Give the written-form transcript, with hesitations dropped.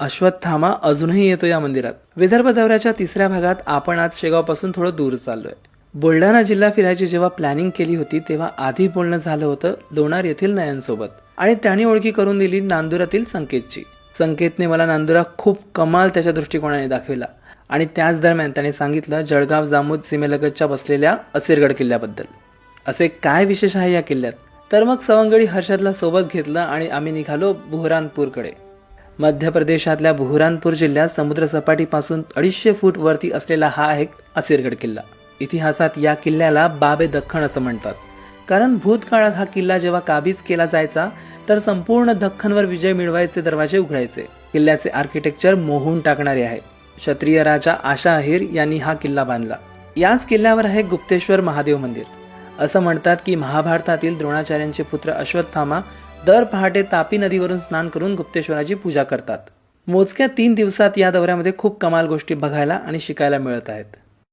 अश्वत्थामा अजूनही येतो या मंदिरात. विदर्भ दौऱ्याच्या तिसऱ्या भागात आपण आज शेगावपासून थोडं दूर चाललोय. बुलढाणा जिल्हा फिरायची जेव्हा प्लॅनिंग केली होती तेव्हा आधी बोलणं झालं होतं लोणार येथील नयनसोबत आणि त्याने ओळखी करून दिली नांदुरातील संकेतची. संकेतने मला नांदुरा खूप कमाल त्याच्या दृष्टिकोनाने दाखविला आणि त्याच दरम्यान त्याने सांगितलं जळगाव जामोद सीमेलगतच्या बसलेल्या असिरगड किल्ल्याबद्दल. असे काय विशेष आहे या किल्ल्यात? तर मग सवंगडी हर्षदला सोबत घेतलं आणि आम्ही निघालो बुहरानपूरकडे. मध्य प्रदेशातल्या बुहरानपूर जिल्ह्यात समुद्रसपाटीपासून 250 फूट वरती असलेला हा एक असिरगड किल्ला. इतिहासात या किल्ल्याला बाबे दख्खन असं म्हणतात, कारण भूतकाळात हा किल्ला जेव्हा काबीज केला जायचा तर संपूर्ण दख्खनवर विजय मिळवायचे दरवाजे उघडायचे. किल्ल्याचे आर्किटेक्चर मोहून टाकणारे आहे. क्षत्रिय राजा आशा अहिर यांनी हा किल्ला बांधला. याच किल्ल्यावर आहे गुप्तेश्वर महादेव मंदिर. असं म्हणतात की महाभारतातील द्रोणाचार्यांचे पुत्र अश्वत्थामा दर पहाटे तापी नदीवरून स्नान करून गुप्तेश्वराची पूजा करतात. मोजक्या 3 दिवसात या दौऱ्यामध्ये खूप कमाल गोष्टी बघायला आणि शिकायला मिळत आहेत.